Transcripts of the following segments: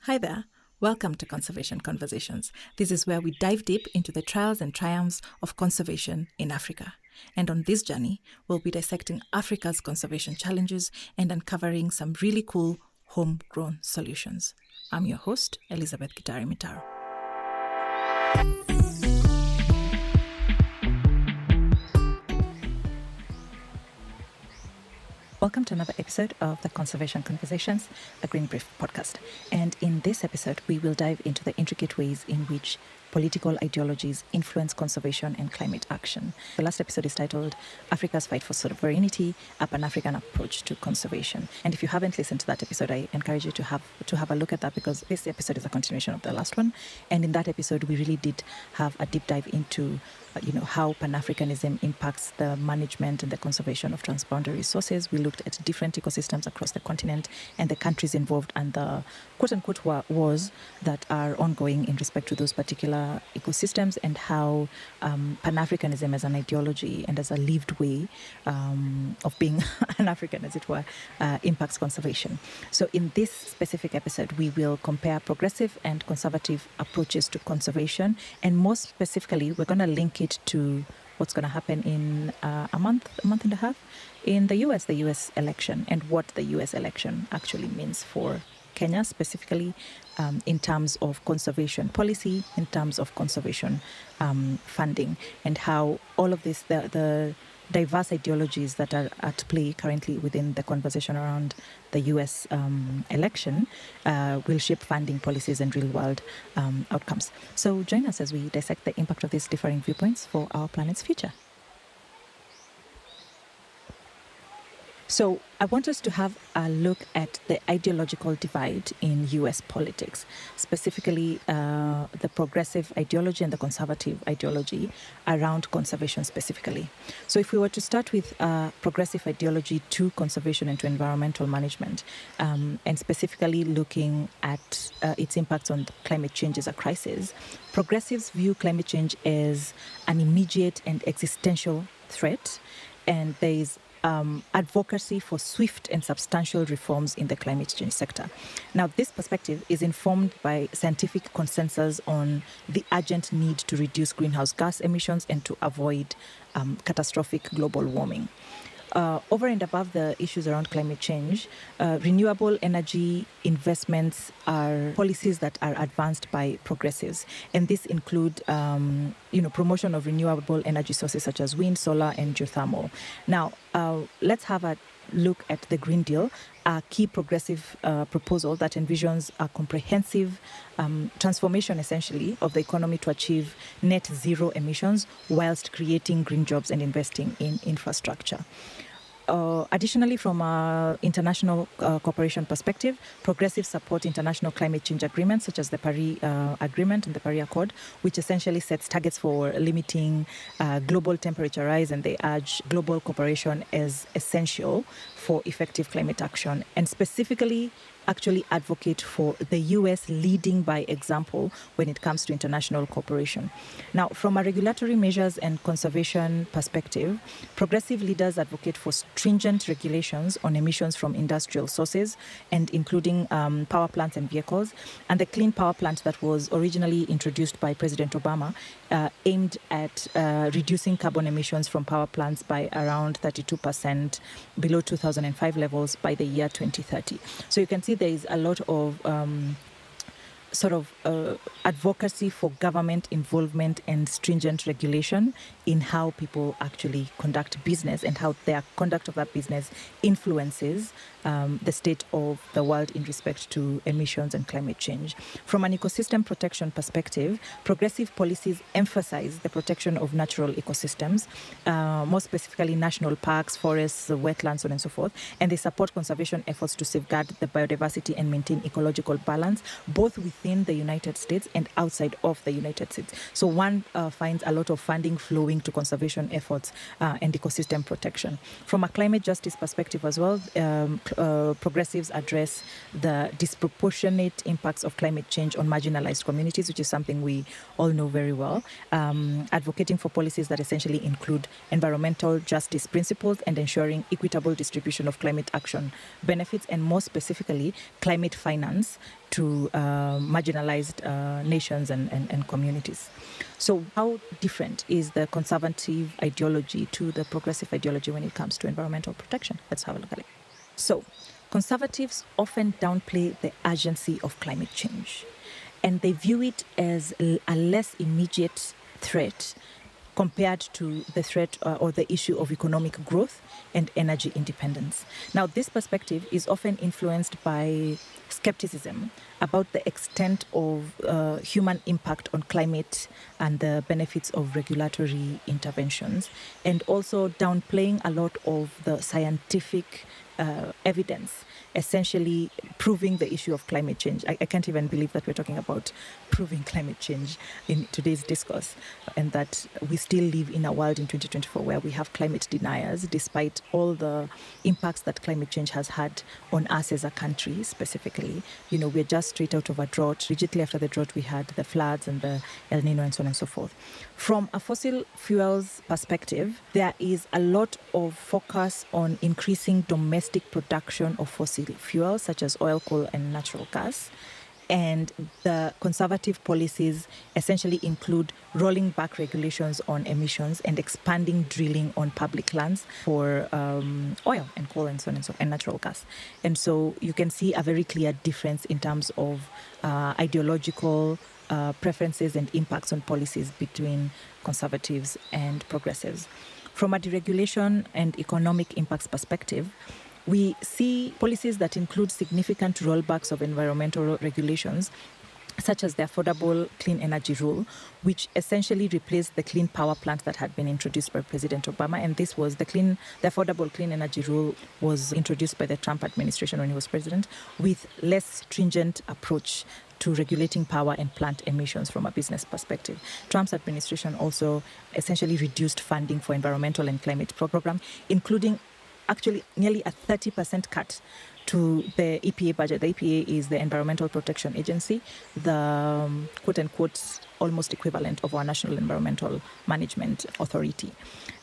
Hi there. Welcome to Conservation Conversations. This is where we dive deep into the trials and triumphs of conservation in Africa. And on this journey, we'll be dissecting Africa's conservation challenges and uncovering some really cool homegrown solutions. I'm your host, Elizabeth Kitari Mitaro. Welcome to another episode of the Conservation Conversations, a Green Brief podcast. And in this episode, we will dive into the intricate ways in which political ideologies influence conservation and climate action. The last episode is titled Africa's Fight for Sovereignty, a Pan-African Approach to Conservation. And if you haven't listened to that episode, I encourage you to have a look at that, because this episode is a continuation of the last one. And in that episode, we really did have a deep dive into how Pan-Africanism impacts the management and the conservation of transboundary resources. We looked at different ecosystems across the continent and the countries involved and the quote-unquote wars that are ongoing in respect to those particular ecosystems, and how Pan-Africanism as an ideology and as a lived way of being an African, as it were, impacts conservation. So in this specific episode, we will compare progressive and conservative approaches to conservation, and more specifically, we're going to link it to what's going to happen in a month and a half in the US election, and what the US election actually means for Kenya, specifically in terms of conservation policy, in terms of conservation funding, and how all of this, the diverse ideologies that are at play currently within the conversation around the US election will shape funding policies and real-world outcomes. So join us as we dissect the impact of these differing viewpoints for our planet's future. So I want us to have a look at the ideological divide in US politics, specifically the progressive ideology and the conservative ideology around conservation specifically. So if we were to start with progressive ideology to conservation and to environmental management, and specifically looking at its impacts on climate change as a crisis, progressives view climate change as an immediate and existential threat, and there is advocacy for swift and substantial reforms in the climate change sector. Now, this perspective is informed by scientific consensus on the urgent need to reduce greenhouse gas emissions and to avoid catastrophic global warming. Over and above the issues around climate change, renewable energy investments are policies that are advanced by progressives, and this include promotion of renewable energy sources such as wind, solar, and geothermal. Now, let's have a look at the Green Deal, a key progressive proposal that envisions a comprehensive transformation, essentially, of the economy to achieve net zero emissions whilst creating green jobs and investing in infrastructure. Additionally, from an international cooperation perspective, progressives support international climate change agreements such as the Paris Agreement and the Paris Accord, which essentially sets targets for limiting global temperature rise, and they urge global cooperation as essential for effective climate action, and specifically actually advocate for the US leading by example when it comes to international cooperation. Now, from a regulatory measures and conservation perspective, progressive leaders advocate for stringent regulations on emissions from industrial sources, and including power plants and vehicles. And the Clean Power Plant that was originally introduced by President Obama aimed at reducing carbon emissions from power plants by around 32% below 2005 levels by the year 2030. So you can see there is a lot of advocacy for government involvement and stringent regulation in how people actually conduct business, and how their conduct of that business influences the state of the world in respect to emissions and climate change. From an ecosystem protection perspective, progressive policies emphasize the protection of natural ecosystems, more specifically national parks, forests, wetlands, so on and so forth, and they support conservation efforts to safeguard the biodiversity and maintain ecological balance, both within the United States and outside of the United States. So one finds a lot of funding flowing to conservation efforts and ecosystem protection. From a climate justice perspective as well, progressives address the disproportionate impacts of climate change on marginalized communities, which is something we all know very well, advocating for policies that essentially include environmental justice principles and ensuring equitable distribution of climate action benefits, and more specifically, climate finance to marginalized nations and communities. So how different is the conservative ideology to the progressive ideology when it comes to environmental protection? Let's have a look at it. So conservatives often downplay the urgency of climate change, and they view it as a less immediate threat compared to the threat or the issue of economic growth and energy independence. Now, this perspective is often influenced by skepticism about the extent of human impact on climate and the benefits of regulatory interventions, and also downplaying a lot of the scientific evidence essentially proving the issue of climate change. I can't even believe that we're talking about proving climate change in today's discourse, and that we still live in a world in 2024 where we have climate deniers, despite all the impacts that climate change has had on us as a country specifically. You know, we're just straight out of a drought. Immediately after the drought, we had the floods and the El Nino and so on and so forth. From a fossil fuels perspective, there is a lot of focus on increasing domestic production of fossil fuels, such as oil, coal, and natural gas. And the conservative policies essentially include rolling back regulations on emissions and expanding drilling on public lands for oil and coal and so on and so and natural gas. And so you can see a very clear difference in terms of ideological preferences and impacts on policies between conservatives and progressives. From a deregulation and economic impacts perspective, we see policies that include significant rollbacks of environmental regulations, such as the Affordable Clean Energy Rule, which essentially replaced the Clean Power Plant that had been introduced by President Obama. And this was the Affordable Clean Energy Rule was introduced by the Trump administration when he was president, with less stringent approach to regulating power and plant emissions from a business perspective. Trump's administration also essentially reduced funding for environmental and climate programs, including actually nearly a 30% cut to the EPA budget. The EPA is the Environmental Protection Agency, the quote-unquote almost equivalent of our National Environmental Management Authority.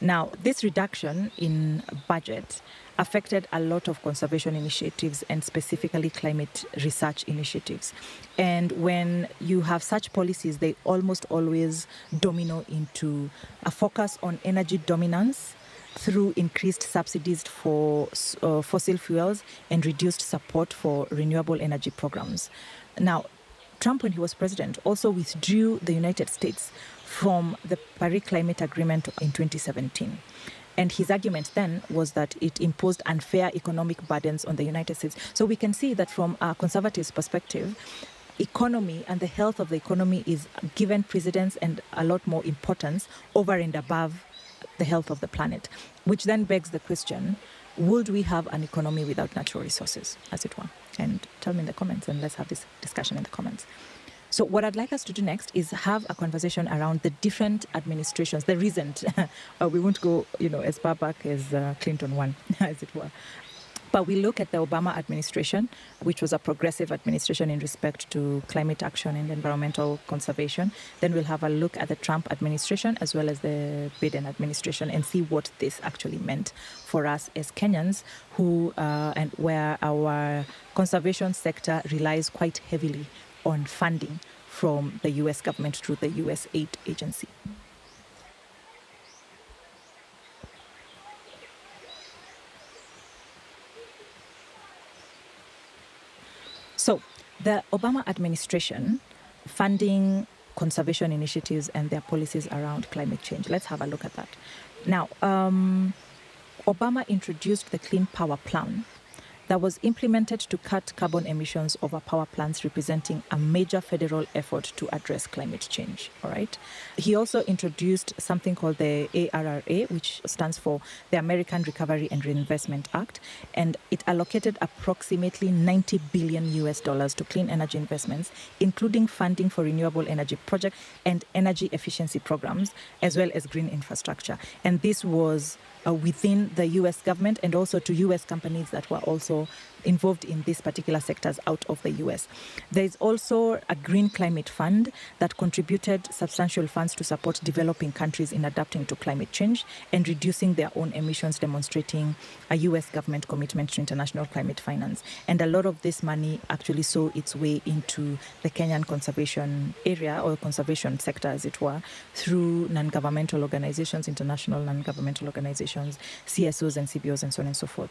Now, this reduction in budget affected a lot of conservation initiatives and specifically climate research initiatives. And when you have such policies, they almost always domino into a focus on energy dominance through increased subsidies for fossil fuels and reduced support for renewable energy programs. Now, Trump, when he was president, also withdrew the United States from the Paris Climate Agreement in 2017. And his argument then was that it imposed unfair economic burdens on the United States. So we can see that from a conservative's perspective, economy and the health of the economy is given precedence and a lot more importance over and above the health of the planet, which then begs the question, would we have an economy without natural resources, as it were? And tell me in the comments, and let's have this discussion in the comments. So what I'd like us to do next is have a conversation around the different administrations, the recent, we won't go, as far back as Clinton one, as it were. But we look at the Obama administration, which was a progressive administration in respect to climate action and environmental conservation. Then we'll have a look at the Trump administration as well as the Biden administration and see what this actually meant for us as Kenyans, who and where our conservation sector relies quite heavily on funding from the U.S. government through the U.S. aid agency. So the Obama administration funding conservation initiatives and their policies around climate change. Let's have a look at that. Now, Obama introduced the Clean Power Plan that was implemented to cut carbon emissions of our power plants, representing a major federal effort to address climate change. All right. He also introduced something called the ARRA, which stands for the American Recovery and Reinvestment Act, and it allocated approximately $90 billion to clean energy investments, including funding for renewable energy projects and energy efficiency programs, as well as green infrastructure. And this was within the U.S. government and also to U.S. companies that were also involved in these particular sectors out of the US. There is also a Green Climate Fund that contributed substantial funds to support developing countries in adapting to climate change and reducing their own emissions, demonstrating a US government commitment to international climate finance. And a lot of this money actually saw its way into the Kenyan conservation area, or conservation sector as it were, through non-governmental organizations, international non-governmental organizations, CSOs and CBOs, and so on and so forth.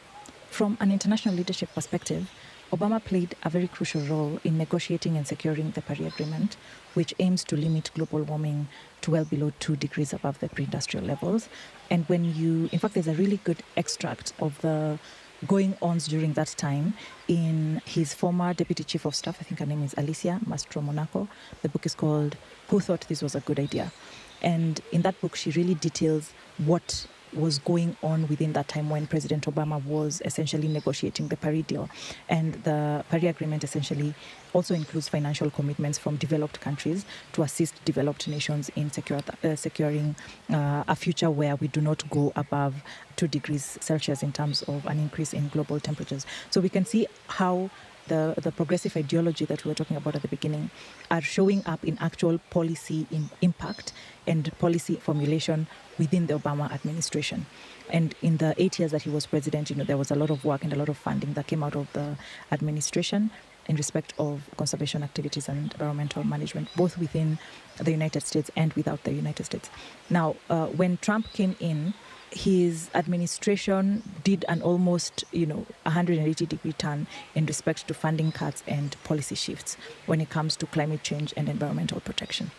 From an international leadership perspective, Obama played a very crucial role in negotiating and securing the Paris Agreement, which aims to limit global warming to well below 2 degrees above the pre-industrial levels. And in fact, there's a really good extract of the going-ons during that time in his former deputy chief of staff. I think her name is Alicia Mastro Monaco. The book is called Who Thought This Was a Good Idea? And in that book, she really details what was going on within that time when President Obama was essentially negotiating the Paris deal. And the Paris Agreement essentially also includes financial commitments from developed countries to assist developed nations in securing a future where we do not go above 2 degrees Celsius in terms of an increase in global temperatures. So we can see how the progressive ideology that we were talking about at the beginning are showing up in actual policy impact and policy formulation within the Obama administration. And in the 8 years that he was president, there was a lot of work and a lot of funding that came out of the administration in respect of conservation activities and environmental management, both within the United States and without the United States. Now, when Trump came in, his administration did an almost 180-degree turn in respect to funding cuts and policy shifts when it comes to climate change and environmental protection.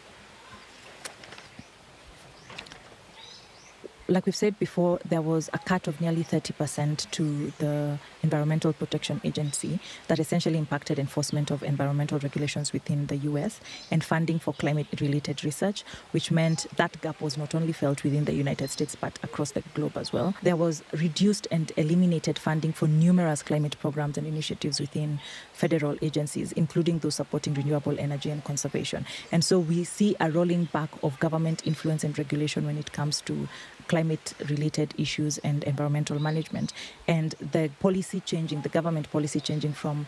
Like we've said before, there was a cut of nearly 30% to the Environmental Protection Agency that essentially impacted enforcement of environmental regulations within the US and funding for climate-related research, which meant that gap was not only felt within the United States, but across the globe as well. There was reduced and eliminated funding for numerous climate programs and initiatives within federal agencies, including those supporting renewable energy and conservation. And so we see a rolling back of government influence and regulation when it comes to climate-related issues and environmental management, and the government policy changing from,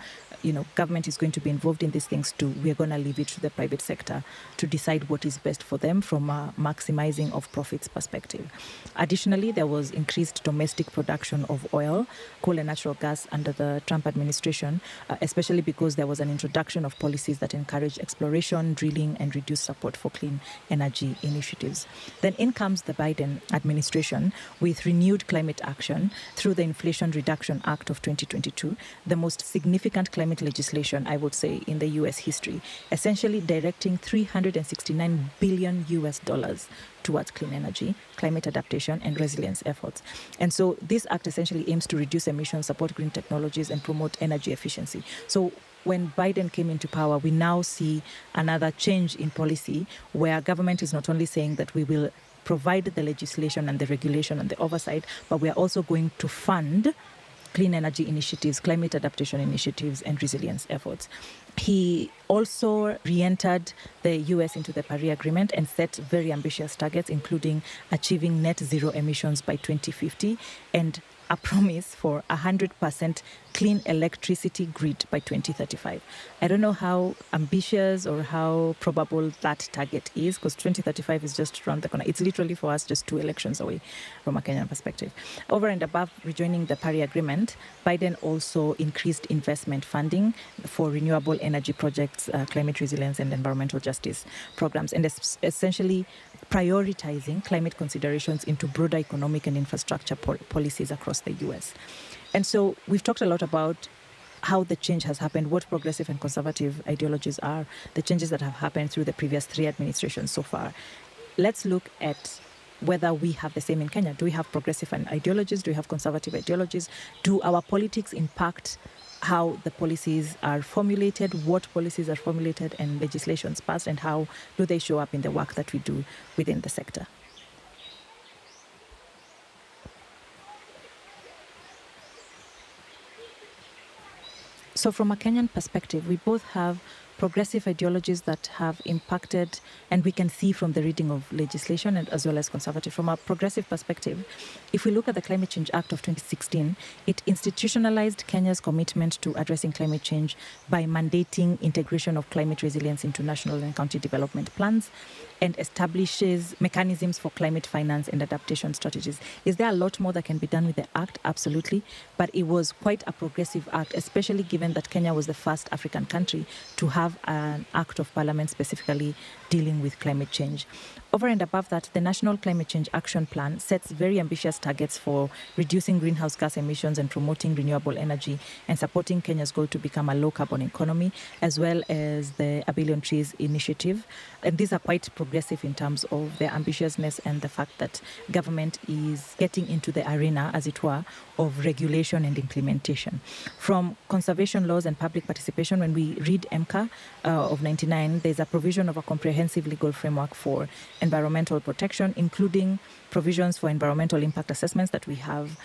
government is going to be involved in these things to we're going to leave it to the private sector to decide what is best for them from a maximizing of profits perspective. Additionally, there was increased domestic production of oil, coal and natural gas under the Trump administration, especially because there was an introduction of policies that encourage exploration, drilling, and reduce support for clean energy initiatives. Then in comes the Biden administration with renewed climate action through the Inflation Reduction Act of 2022, the most significant climate legislation, I would say, in the US history, essentially directing $369 billion towards clean energy, climate adaptation, and resilience efforts. And so this act essentially aims to reduce emissions, support green technologies, and promote energy efficiency. So when Biden came into power, we now see another change in policy where government is not only saying that we will provide the legislation and the regulation and the oversight, but we are also going to fund clean energy initiatives, climate adaptation initiatives, and resilience efforts. He also re-entered the US into the Paris Agreement and set very ambitious targets, including achieving net zero emissions by 2050 and a promise for 100% clean electricity grid by 2035. I don't know how ambitious or how probable that target is, because 2035 is just around the corner. It's literally for us just 2 elections away from a Kenyan perspective. Over and above rejoining the Paris Agreement, Biden also increased investment funding for renewable energy projects, climate resilience, and environmental justice programs, and essentially prioritizing climate considerations into broader economic and infrastructure policies across the US. And so we've talked a lot about how the change has happened, what progressive and conservative ideologies are, the changes that have happened through the previous 3 administrations so far. Let's look at whether we have the same in Kenya. Do we have progressive ideologies? Do we have conservative ideologies? Do our politics impact how the policies are formulated, what policies are formulated and legislations passed, and how do they show up in the work that we do within the sector? So from a Kenyan perspective, we both have progressive ideologies that have impacted, and we can see from the reading of legislation and as well as conservative. From a progressive perspective, if we look at the Climate Change Act of 2016, it institutionalized Kenya's commitment to addressing climate change by mandating integration of climate resilience into national and county development plans and establishes mechanisms for climate finance and adaptation strategies. Is there a lot more that can be done with the Act? Absolutely. But it was quite a progressive Act, especially given that Kenya was the first African country to have an Act of Parliament specifically dealing with climate change. Over and above that, the National Climate Change Action Plan sets very ambitious targets for reducing greenhouse gas emissions and promoting renewable energy and supporting Kenya's goal to become a low-carbon economy, as well as the A Billion Trees initiative. And these are quite progressive in terms of their ambitiousness and the fact that government is getting into the arena, as it were, of regulation and implementation. From conservation laws and public participation, when we read MCA of 99, there's a provision of a comprehensive legal framework for environmental protection, including provisions for environmental impact assessments that we have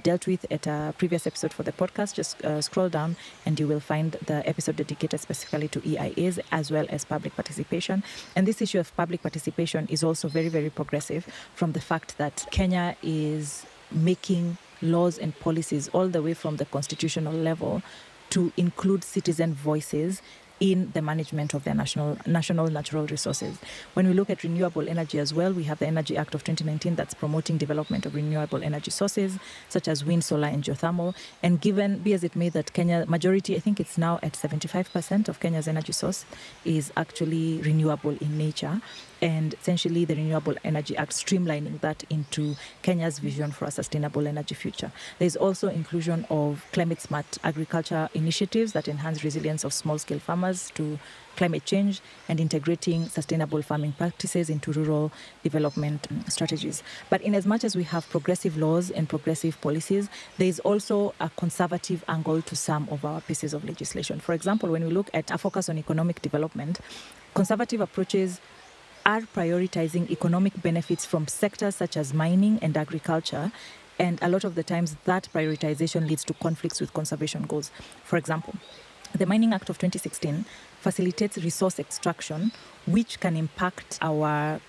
dealt with at a previous episode for the podcast. Just scroll down and you will find the episode dedicated specifically to EIAs as well as public participation. And this issue of public participation is also very, very progressive from the fact that Kenya is making laws and policies all the way from the constitutional level to include citizen voices in the management of their national natural resources. When we look at renewable energy as well, we have the Energy Act of 2019 that's promoting development of renewable energy sources, such as wind, solar, and geothermal. And given, be as it may, that Kenya, majority, I think it's now at 75% of Kenya's energy source is actually renewable in nature. And essentially the Renewable Energy Act streamlining that into Kenya's vision for a sustainable energy future. There's also inclusion of climate-smart agriculture initiatives that enhance resilience of small-scale farmers to climate change and integrating sustainable farming practices into rural development strategies. But in as much as we have progressive laws and progressive policies, there is also a conservative angle to some of our pieces of legislation. For example, when we look at a focus on economic development, conservative approaches are prioritizing economic benefits from sectors such as mining and agriculture. And a lot of the times that prioritization leads to conflicts with conservation goals. For example, the Mining Act of 2016 facilitates resource extraction, which can impact our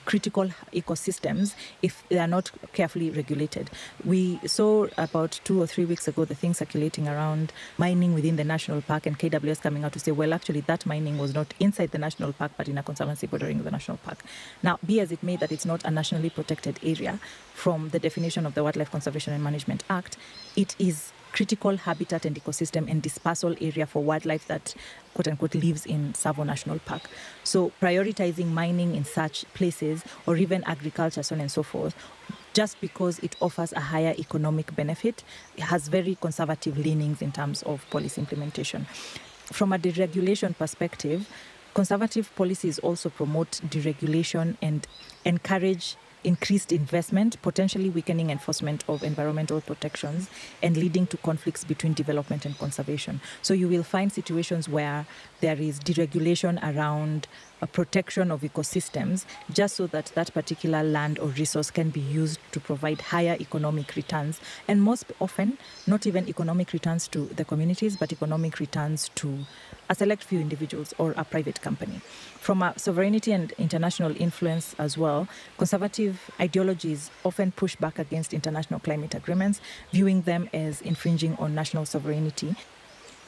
critical ecosystems if they are not carefully regulated. We saw about 2 or 3 weeks ago the thing circulating around mining within the national park and KWS coming out to say, well, actually that mining was not inside the national park but in a conservancy bordering the national park. Now, be as it may that it's not a nationally protected area from the definition of the Wildlife Conservation and Management Act, it is critical habitat and ecosystem and dispersal area for wildlife that, quote unquote, lives in Tsavo National Park. So prioritizing mining in such places or even agriculture, so on and so forth, just because it offers a higher economic benefit, it has very conservative leanings in terms of policy implementation. From a deregulation perspective, conservative policies also promote deregulation and encourage increased investment, potentially weakening enforcement of environmental protections and leading to conflicts between development and conservation. So you will find situations where there is deregulation around a protection of ecosystems just so that that particular land or resource can be used to provide higher economic returns. And most often, not even economic returns to the communities, but economic returns to a select few individuals or a private company. From a sovereignty and international influence as well, conservative ideologies often push back against international climate agreements, viewing them as infringing on national sovereignty,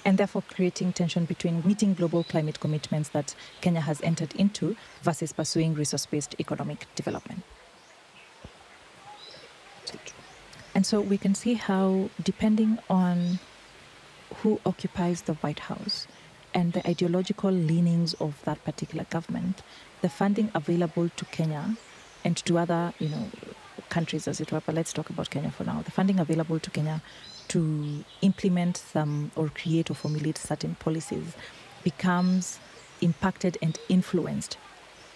and therefore creating tension between meeting global climate commitments that Kenya has entered into versus pursuing resource-based economic development. And so we can see how, depending on who occupies the White House and the ideological leanings of that particular government, the funding available to Kenya and to other, countries, as it were, but let's talk about Kenya for now. The funding available to Kenya to implement some or create or formulate certain policies becomes impacted and influenced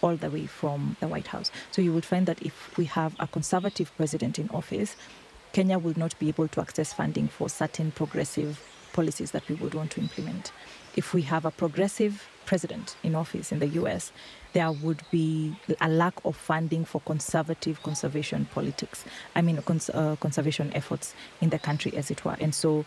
all the way from the White House. So you would find that if we have a conservative president in office, Kenya will not be able to access funding for certain progressive policies that we would want to implement. If we have a progressive president in office in the US, there would be a lack of funding for conservative conservation politics. Conservation efforts in the country, as it were. And so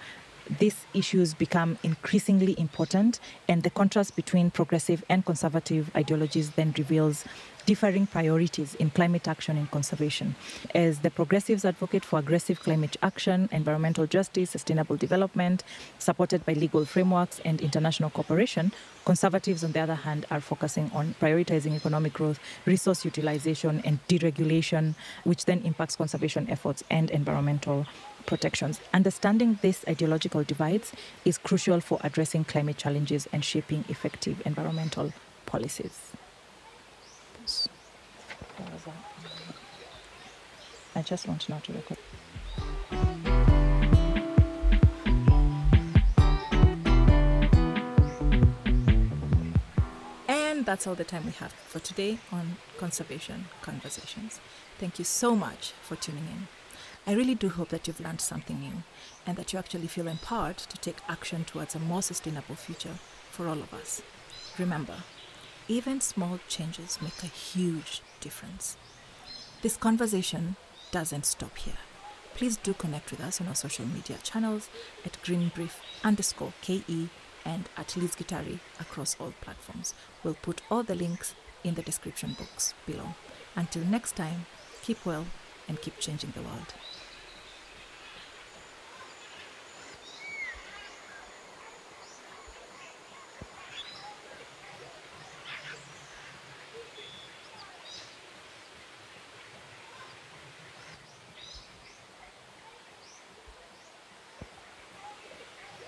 these issues become increasingly important, and the contrast between progressive and conservative ideologies then reveals differing priorities in climate action and conservation. As the progressives advocate for aggressive climate action, environmental justice, sustainable development, supported by legal frameworks and international cooperation, conservatives, on the other hand, are focusing on prioritizing economic growth, resource utilization, and deregulation, which then impacts conservation efforts and environmental protections. Understanding these ideological divides is crucial for addressing climate challenges and shaping effective environmental policies. I just want now to record. And that's all the time we have for today on Conservation Conversations. Thank you so much for tuning in. I really do hope that you've learned something new and that you actually feel empowered to take action towards a more sustainable future for all of us. Remember, even small changes make a huge difference. This conversation doesn't stop here. Please do connect with us on our social media channels at greenbrief_KE and at Liz Gitari across all platforms. We'll put all the links in the description box below. Until next time, keep well and keep changing the world.